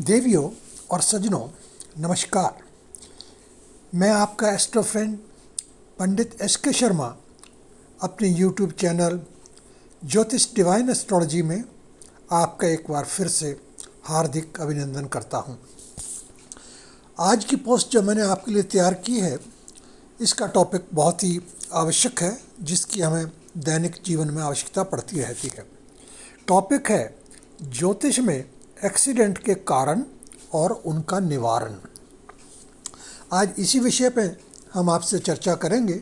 देवियों और सज्जनों, नमस्कार। मैं आपका एस्ट्रो फ्रेंड पंडित एस.के. शर्मा अपने यूट्यूब चैनल ज्योतिष डिवाइन एस्ट्रोलॉजी में आपका एक बार फिर से हार्दिक अभिनंदन करता हूं। आज की पोस्ट जो मैंने आपके लिए तैयार की है, इसका टॉपिक बहुत ही आवश्यक है, जिसकी हमें दैनिक जीवन में आवश्यकता पड़ती रहती है। टॉपिक है ज्योतिष में एक्सीडेंट के कारण और उनका निवारण। आज इसी विषय पे हम आपसे चर्चा करेंगे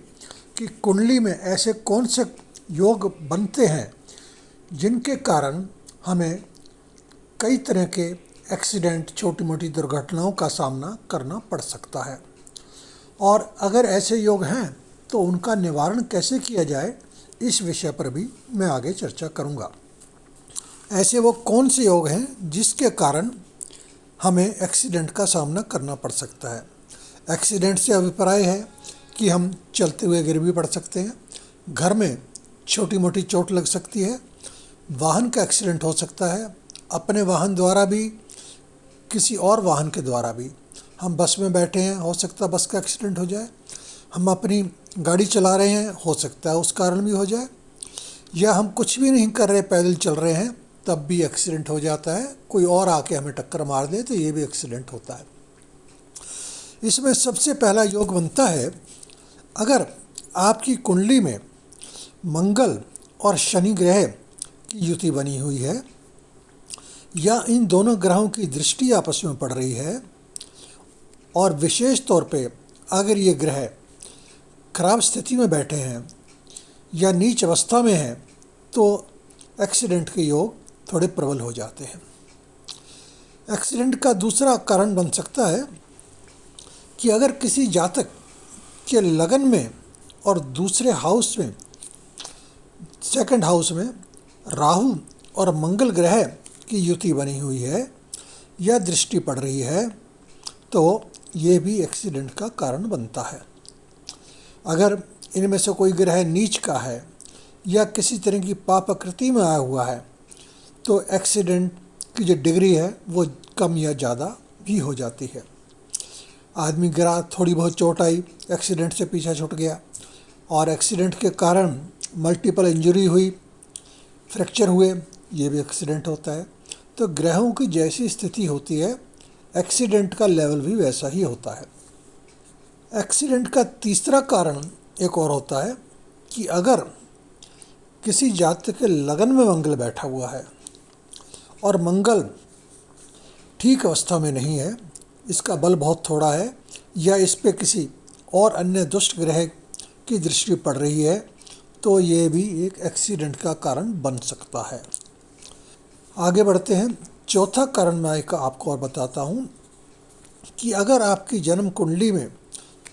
कि कुंडली में ऐसे कौन से योग बनते हैं जिनके कारण हमें कई तरह के एक्सीडेंट, छोटी मोटी दुर्घटनाओं का सामना करना पड़ सकता है, और अगर ऐसे योग हैं तो उनका निवारण कैसे किया जाए, इस विषय पर भी मैं आगे चर्चा करूंगा। ऐसे वो कौन से योग हैं जिसके कारण हमें एक्सीडेंट का सामना करना पड़ सकता है। एक्सीडेंट से अभिप्राय है कि हम चलते हुए गिर भी पड़ सकते हैं, घर में छोटी मोटी चोट लग सकती है, वाहन का एक्सीडेंट हो सकता है, अपने वाहन द्वारा भी, किसी और वाहन के द्वारा भी। हम बस में बैठे हैं, हो सकता है बस का एक्सीडेंट हो जाए। हम अपनी गाड़ी चला रहे हैं, हो सकता है उस कारण भी हो जाए। या हम कुछ भी नहीं कर रहे, पैदल चल रहे हैं, तब भी एक्सीडेंट हो जाता है। कोई और आके हमें टक्कर मार दे तो ये भी एक्सीडेंट होता है। इसमें सबसे पहला योग बनता है, अगर आपकी कुंडली में मंगल और शनि ग्रह की युति बनी हुई है, या इन दोनों ग्रहों की दृष्टि आपस में पड़ रही है, और विशेष तौर पे अगर ये ग्रह खराब स्थिति में बैठे हैं या नीच अवस्था में हैं, तो एक्सीडेंट के योग थोड़े प्रबल हो जाते हैं। एक्सीडेंट का दूसरा कारण बन सकता है कि अगर किसी जातक के लगन में और दूसरे हाउस में, सेकंड हाउस में राहु और मंगल ग्रह की युति बनी हुई है या दृष्टि पड़ रही है, तो ये भी एक्सीडेंट का कारण बनता है। अगर इनमें से कोई ग्रह नीच का है या किसी तरह की पाप आकृति में आया हुआ है, तो एक्सीडेंट की जो डिग्री है वो कम या ज़्यादा भी हो जाती है। आदमी गिरा, थोड़ी बहुत चोट आई, एक्सीडेंट से पीछा छूट गया, और एक्सीडेंट के कारण मल्टीपल इंजरी हुई, फ्रैक्चर हुए, ये भी एक्सीडेंट होता है। तो ग्रहों की जैसी स्थिति होती है, एक्सीडेंट का लेवल भी वैसा ही होता है। एक्सीडेंट का तीसरा कारण एक और होता है कि अगर किसी जातक के लगन में मंगल बैठा हुआ है और मंगल ठीक अवस्था में नहीं है, इसका बल बहुत थोड़ा है, या इस पे किसी और अन्य दुष्ट ग्रह की दृष्टि पड़ रही है, तो ये भी एक एक्सीडेंट का कारण बन सकता है। आगे बढ़ते हैं। चौथा कारण मैं एक आपको और बताता हूँ कि अगर आपकी जन्म कुंडली में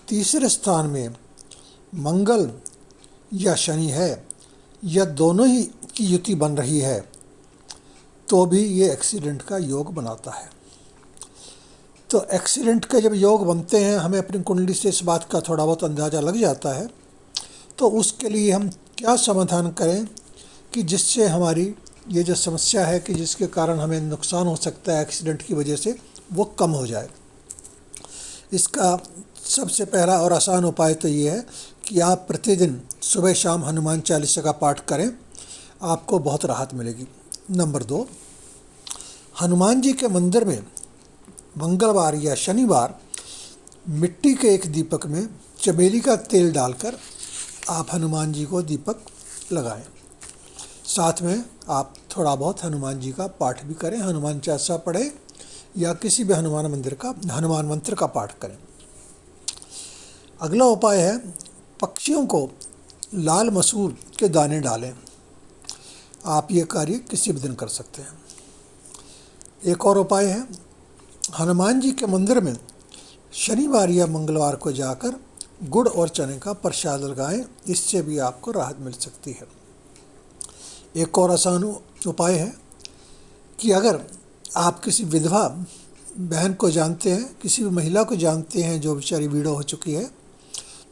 तीसरे स्थान में मंगल या शनि है, या दोनों ही की युति बन रही है, तो भी ये एक्सीडेंट का योग बनाता है। तो एक्सीडेंट के जब योग बनते हैं, हमें अपनी कुंडली से इस बात का थोड़ा बहुत अंदाज़ा लग जाता है। तो उसके लिए हम क्या समाधान करें कि जिससे हमारी ये जो समस्या है कि जिसके कारण हमें नुकसान हो सकता है एक्सीडेंट की वजह से, वो कम हो जाए। इसका सबसे पहला और आसान उपाय तो ये है कि आप प्रतिदिन सुबह शाम हनुमान चालीसा का पाठ करें, आपको बहुत राहत मिलेगी। नंबर 2, हनुमान जी के मंदिर में मंगलवार या शनिवार मिट्टी के एक दीपक में चमेली का तेल डालकर आप हनुमान जी को दीपक लगाएं। साथ में आप थोड़ा बहुत हनुमान जी का पाठ भी करें, हनुमान चालीसा पढ़ें, या किसी भी हनुमान मंत्र का पाठ करें। अगला उपाय है, पक्षियों को लाल मसूर के दाने डालें। आप ये कार्य किसी भी दिन कर सकते हैं। एक और उपाय है, हनुमान जी के मंदिर में शनिवार या मंगलवार को जाकर गुड़ और चने का प्रसाद लगाएं, इससे भी आपको राहत मिल सकती है। एक और आसान उपाय है कि अगर आप किसी विधवा बहन को जानते हैं, किसी भी महिला को जानते हैं जो बेचारी बूढ़ी हो चुकी है,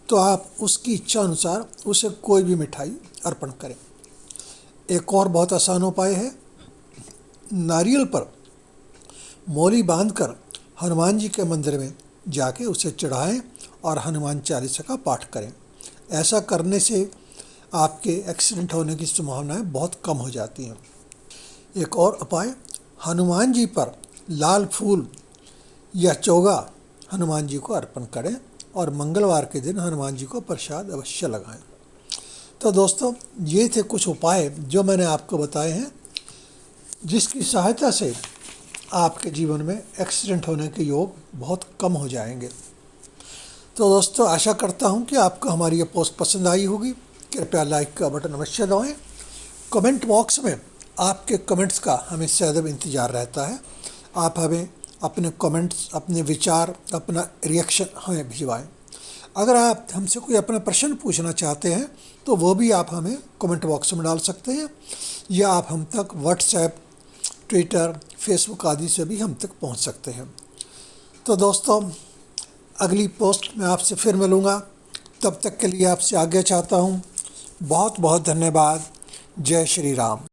तो आप उसकी इच्छा अनुसार उसे कोई भी मिठाई अर्पण करें। एक और बहुत आसान उपाय है, नारियल पर मौली बांधकर हनुमान जी के मंदिर में जाके उसे चढ़ाएं और हनुमान चालीसा का पाठ करें। ऐसा करने से आपके एक्सीडेंट होने की संभावनाएं बहुत कम हो जाती हैं। एक और उपाय, हनुमान जी पर लाल फूल या चोगा हनुमान जी को अर्पण करें और मंगलवार के दिन हनुमान जी को प्रसाद अवश्य लगाएं। तो दोस्तों, ये थे कुछ उपाय जो मैंने आपको बताए हैं, जिसकी सहायता से आपके जीवन में एक्सीडेंट होने के योग बहुत कम हो जाएंगे। तो दोस्तों, आशा करता हूँ कि आपको हमारी ये पोस्ट पसंद आई होगी। कृपया लाइक का बटन अवश्य दबाएं। कमेंट बॉक्स में आपके कमेंट्स का हमें सदैव इंतज़ार रहता है। आप हमें अपने कमेंट्स, अपने विचार, अपना रिएक्शन हमें भिजवाएं। अगर आप हमसे कोई अपना प्रश्न पूछना चाहते हैं तो वो भी आप हमें कमेंट बॉक्स में डाल सकते हैं, या आप हम तक व्हाट्सएप, ट्विटर, फेसबुक आदि से भी हम तक पहुंच सकते हैं। तो दोस्तों, अगली पोस्ट में आपसे फिर मिलूँगा। तब तक के लिए आपसे आज्ञा चाहता हूँ। बहुत बहुत धन्यवाद। जय श्री राम।